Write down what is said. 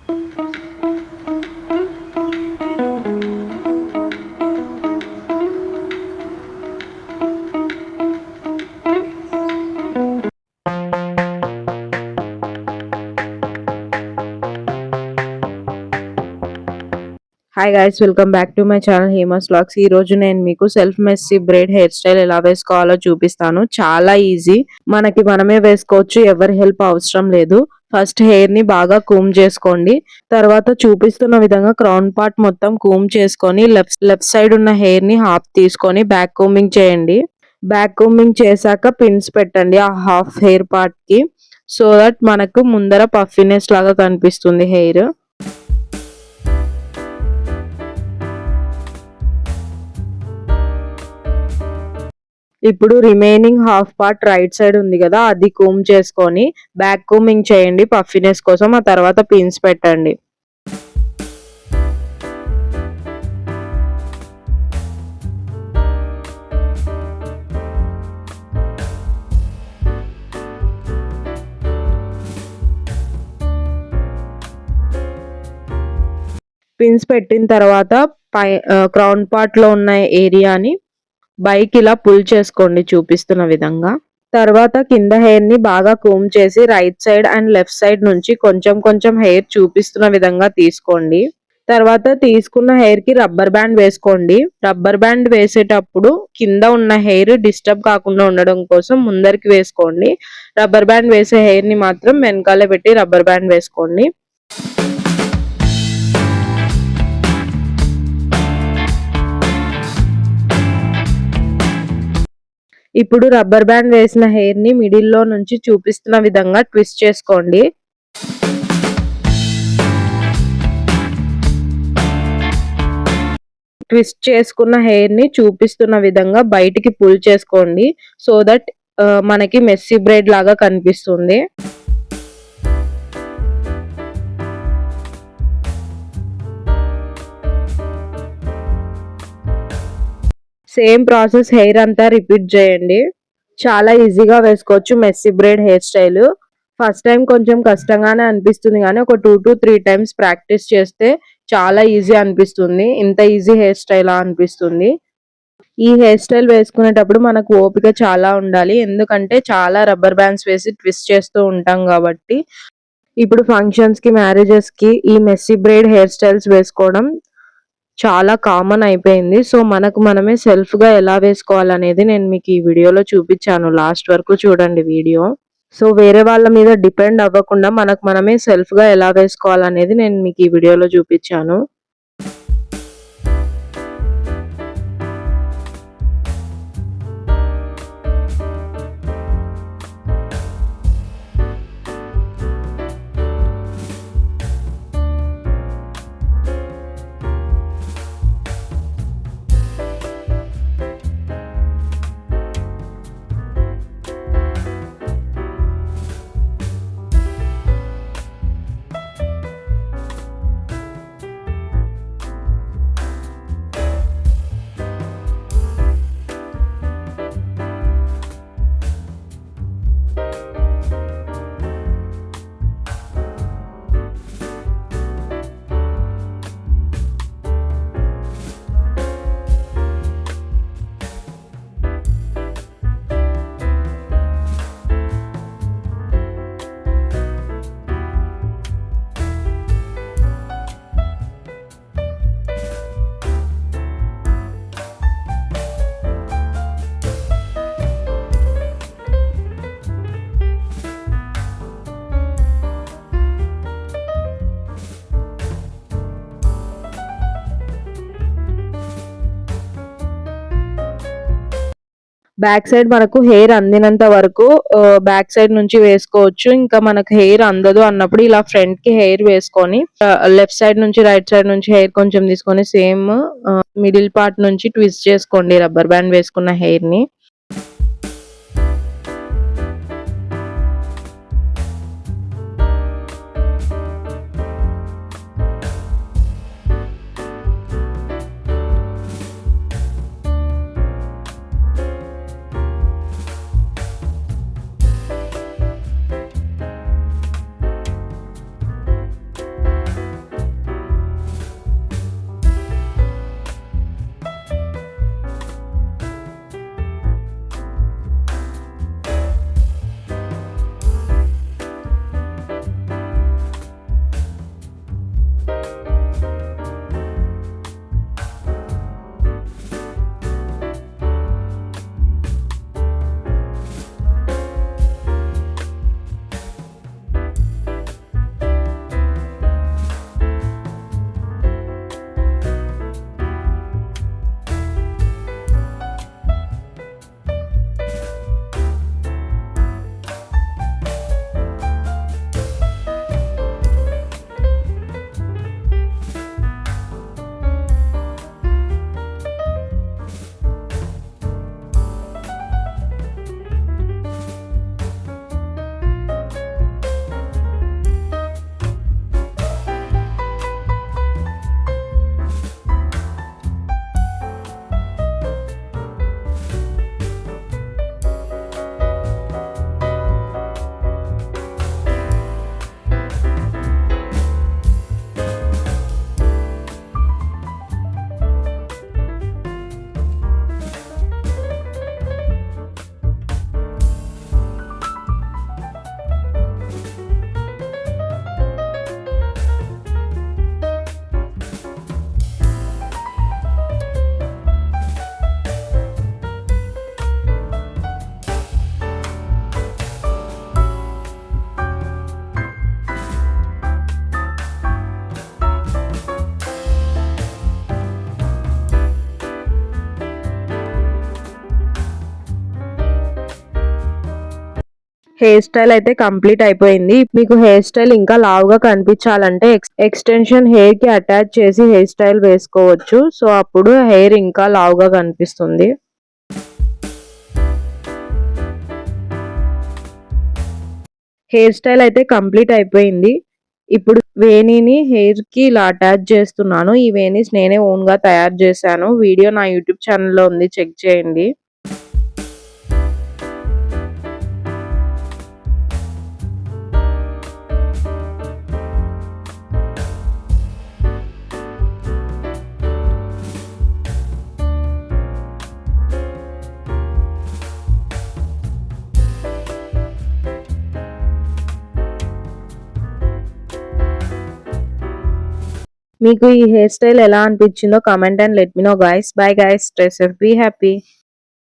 Hi guys, welcome back to my channel Hema's vlogs. ఈ రోజు నేను మీకు self messy braid hair style ఎలా వేసుకోవాలో చూపిస్తాను. చాలా ఈజీ, మనకి మనమే వేసుకోవచ్చు, ఎవరి హెల్ప్ అవసరం లేదు. ఫస్ట్ హెయిర్ ని బాగా కూమ్ చేసుకోండి. తర్వాత చూపిస్తున్న విధంగా క్రౌన్ పార్ట్ మొత్తం కూమ్ చేసుకొని లెఫ్ట్ సైడ్ ఉన్న హెయిర్ ని హాఫ్ తీసుకొని బ్యాక్ కూమింగ్ చేయండి. బ్యాక్ కూమింగ్ చేశాక పిన్స్ పెట్టండి ఆ హాఫ్ హెయిర్ పార్ట్ కి, సో దట్ మనకు ముందర పఫీనెస్ లాగా కనిపిస్తుంది హెయిర్. ఇప్పుడు remaining half part right side ఉంది కదా, అది కూమ్ చేసుకొని బ్యాక్ కూమింగ్ చేయండి పఫీనెస్ కోసం. ఆ తర్వాత పిన్స్ పెట్టండి. పిన్స్ పెట్టిన తర్వాత క్రౌన్ పార్ట్ లో ఉన్న ఏరియాని బైక్ ఇలా పుల్ చేసుకోండి చూపిస్తున్న విధంగా. తర్వాత కింద హెయిర్ ని బాగా కూమ్ చేసి right side and left side నుంచి కొంచెం కొంచెం హెయిర్ చూపిస్తున్న విధంగా తీసుకోండి. తర్వాత తీసుకున్న హెయిర్ కి రబ్బర్ బ్యాండ్ వేసుకోండి. రబ్బర్ బ్యాండ్ వేసేటప్పుడు కింద ఉన్న హెయిర్ డిస్టర్బ్ కాకుండా ఉండడం కోసం ముందరికి వేసుకోండి. రబ్బర్ బ్యాండ్ వేసే హెయిర్ ని మాత్రం వెనకాలే పెట్టి రబ్బర్ బ్యాండ్ వేసుకోండి. ఇప్పుడు రబ్బర్ బ్యాండ్ వేసిన హెయిర్ ని మిడిల్ లో నుంచి చూపిస్తున్న విధంగా ట్విస్ట్ చేసుకోండి. ట్విస్ట్ చేసుకున్న హెయిర్ ని చూపిస్తున్న విధంగా బయటికి పుల్ చేసుకోండి, సో దట్ మనకి మెస్సీ బ్రైడ్ లాగా కనిపిస్తుంది. సేమ్ ప్రాసెస్ హెయిర్ అంతా రిపీట్ చేయండి. చాలా ఈజీగా వేసుకోవచ్చు messy braid hair style. First time కొంచెం కష్టంగానే అనిపిస్తుంది, కానీ ఒక 2 to 3 టైమ్స్ ప్రాక్టీస్ చేస్తే చాలా ఈజీ అనిపిస్తుంది. ఇంత ఈజీ హెయిర్ స్టైల్ అనిపిస్తుంది. ఈ హెయిర్ స్టైల్ వేసుకునేటప్పుడు మనకు ఓపిక చాలా ఉండాలి, ఎందుకంటే చాలా రబ్బర్ బ్యాండ్స్ వేసి ట్విస్ట్ చేస్తూ ఉంటాం కాబట్టి. ఇప్పుడు ఫంక్షన్స్ కి, మ్యారేజెస్ కి ఈ మెస్సీ బ్రైడ్ హెయిర్ స్టైల్స్ వేసుకోవడం చాలా కామన్ అయిపోయింది. సో మనకు మనమే సెల్ఫ్ గా ఎలా వేసుకోవాలనేది నేను మీకు ఈ వీడియోలో చూపించాను. లాస్ట్ వరకు చూడండి వీడియో. సో వేరే వాళ్ళ మీద డిపెండ్ అవ్వకుండా మనకు మనమే సెల్ఫ్ గా ఎలా వేసుకోవాలనేది నేను మీకు ఈ వీడియోలో చూపించాను. బ్యాక్ సైడ్ మనకు హెయిర్ అందినంత వరకు బ్యాక్ సైడ్ నుంచి వేసుకోవచ్చు. ఇంకా మనకు హెయిర్ అందదు అన్నప్పుడు ఇలా ఫ్రంట్ కి హెయిర్ వేసుకొని లెఫ్ట్ సైడ్ నుంచి రైట్ సైడ్ నుంచి హెయిర్ కొంచెం తీసుకొని సేమ్ మిడిల్ పార్ట్ నుంచి ట్విస్ట్ చేసుకోండి రబ్బర్ బ్యాండ్ వేసుకున్న హెయిర్ ని. హెయిర్ స్టైల్ అయితే కంప్లీట్ అయిపోయింది. మీకు హెయిర్ స్టైల్ ఇంకా లావుగా కనిపించాలంటే ఎక్స్టెన్షన్ హెయిర్ కి అటాచ్ చేసి హెయిర్ స్టైల్ వేసుకోవచ్చు. సో అప్పుడు హెయిర్ ఇంకా లావుగా కనిపిస్తుంది. హెయిర్ స్టైల్ అయితే కంప్లీట్ అయిపోయింది. ఇప్పుడు వేణిని హెయిర్ కి ఇలా అటాచ్ చేస్తున్నాను. ఈ వేణీస్ నేనే ఓన్ గా తయారు చేశాను. వీడియో నా యూట్యూబ్ ఛానల్లో ఉంది, చెక్ చేయండి. మీకు ఈ హెయిర్ స్టైల్ ఎలా అనిపించిందో comment and let me know guys. Bye guys, stay safe, be happy.